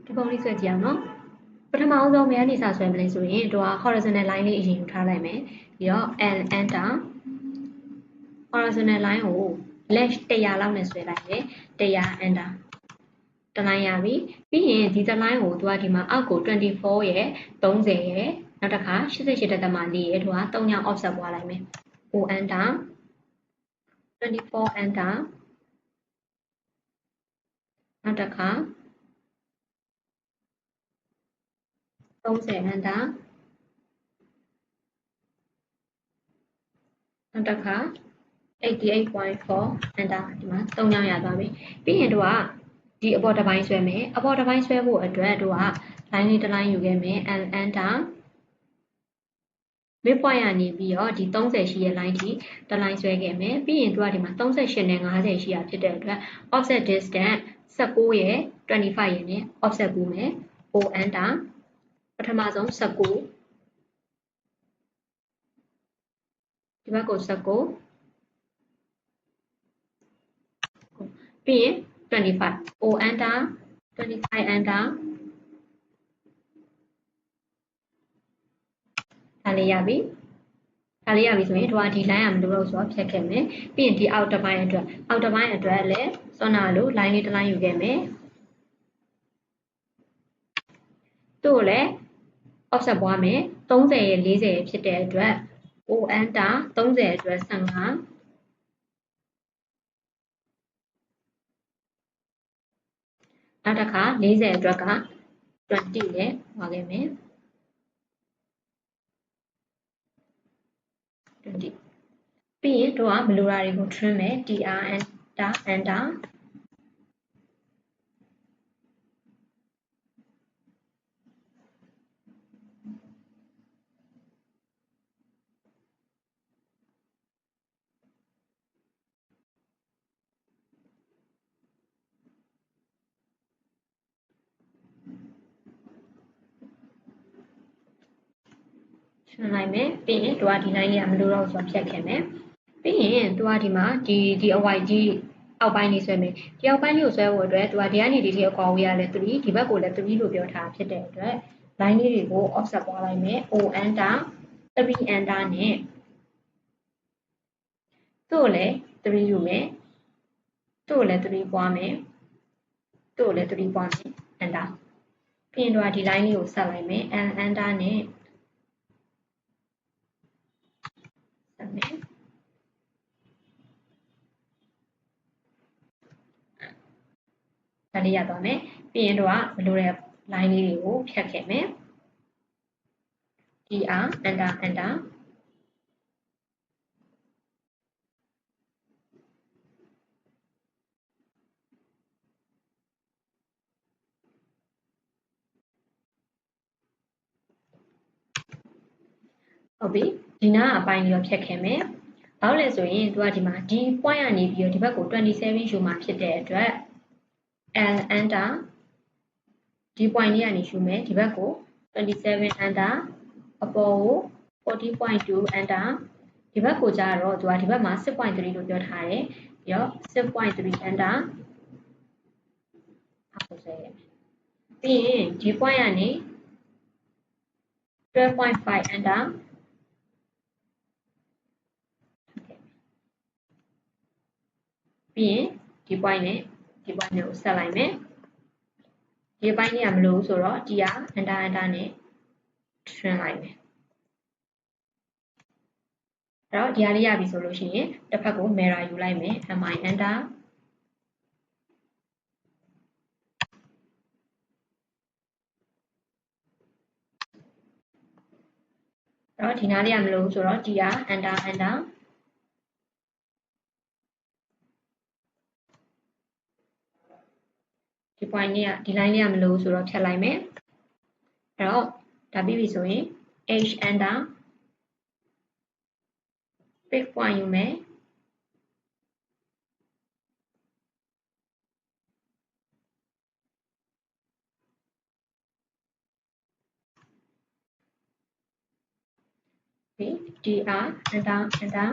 ဒီပုံလေးဆွဲကြည့်အောင်နော်ပထမအောင်ဆုံးဘယ်ကနေစဆွဲမလဲဆိုရင်တို့က horizontal line လေးအရင်ယူထားလိုက်မယ်ပြီးတော့ enter horizontal line ကို left 100လောက်နဲ့ဆွဲလိုက်မယ်100 enter တလိုင်းရပြီပြီးရင်ဒီတစ်လိုင်းကိုသူကဒီမှာအောက်ကို24ရဲ့30ရဲ့နောက်တစ်ခါ88.4ရဲ့သူက3ညောင်း offset ပွားလိုက်မယ် O enter 24 enter နောက်တစ်ခါ30 enter နောက်တစ်ခါ88.4 enter ဒီမှာ3ညောင်းရသွားပြီပြီးရင်သူကဒီအပေါ်တစ်ပိုင်းဆွဲမယ်အပေါ်တစ်ပိုင်းဆွဲဖို့အတွက်သူက line လေးတစ် line ယူခဲ့မယ် enter midpoint ကနေပြီးတော့ဒီ30ရှိရဲ့ line ထိတစ် line ဆွဲခဲ့မယ်ပြီးရင်သူကဒီမှာ38နဲ့50ရှိတာဖြစ်တဲ့အတွက် offset distance 19ရဲ့25ရဲ့နဲ့ offset ကူးမယ် O enter ပထမဆုံး19ဒီဘက်ကို19ပြီးရင်25 O enter 25 enter ဒါလေးရပြီဆိုရင်တို့ကဒီ line ကမလိုတော့ဆိုတော့ဖြတ်ခဲ့မယ်ပြီးရင်ဒီအောက်တစ်ပိုင်းအတွက်လည်းစွမ်းနာလို့ line လေးတစ် line ယူခဲ့မယ်တို့လည်း offset ပွားမယ်30ရဲ့40ရဲ့ဖြစ်တဲ့အတွက် O enter 30အတွက်15နောက်တစ်ခါ40အတွက်က20နဲ့ပွားခဲ့မယ်20ပြီးရင်တို့ကမလိုတာတွေကို trim မယ် TR enter ရှင်းလိုက်မယ်ပြီးရင်တို့ကဒီ line လေးကမလိုတော့ဆိုတော့ဖြတ်ခဲ့မယ်ပြီးရင်တို့ကဒီမှာဒီအဝိုက်ကြီးအောက်ပိုင်းလေးဆွဲမယ်ဒီအောက်ပိုင်းလေးကိုဆွဲဖို့အတွက်တို့ကဒီကနေဒီထိအကွာဝေးရလဲ3ဒီဘက်ကိုလည်း3လို့ပြောထားဖြစ်တဲ့အတွက် line လေးတွေကို offset ပွားလိုက်မယ် O enter 3 enter နဲ့တို့လည်း3ယူမယ်တို့လည်း3ပွားမယ်တို့လည်း3ပွားမယ် enter ပြီးရင်တို့ကဒီ line လေးကိုဆက်လိုက်မယ် enter နဲ့ဆက်မယ်ဒါလေးရသွားမယ်ပြီးရင်တို့ကမလိုတဲ့ line လေးတွေကိုဖြတ်ခဲ့မယ် TR enter ဟုတ်ပြီဒီနားအပိုင်းရောဖြတ်ခဲ့မယ်ဘာလို့လဲဆိုရင်သူကဒီမှာဒီ point ကနေပြီးတော့ဒီဘက်ကို27ယူမှာဖြစ်တဲ့အတွက် L enter ဒီ point လေးကနေယူမယ်ဒီဘက်ကို27 enter အပေါ်ကို 40.2 enter ဒီဘက်ကိုကြတော့သူကဒီဘက်မှာ 6.3 လို့ပြောထားတယ်ပြီးတော့ 6.3 enter အခုဆက်ရမယ်ပြီးရင်ဒီ point ကနေ 12.5 enter ပြီးရင်ဒီ point နဲ့ဒီ point နဲ့ကိုဆက်လိုက်မယ်ဒီပိုင်းလေးကမလို့ဆိုတော့ဒီက enter နဲ့ trim လိုက်မယ်အဲ့တော့ဒီဟာလေးရပြီဆိုလို့ရှိရင်တစ်ဖက်ကို mirror ယူလိုက်မယ် mi enter အဲ့တော့ဒီနားလေးကမလို့ဆိုတော့ဒီက enter ဒီ point လေးကဒီ line လေးကမလို့ဆိုတော့ဖြတ်လိုက်မယ်အဲ့တော့ဒါပြီးပြီဆိုရင် h enter pick point ယူမယ်ပြီး dr enter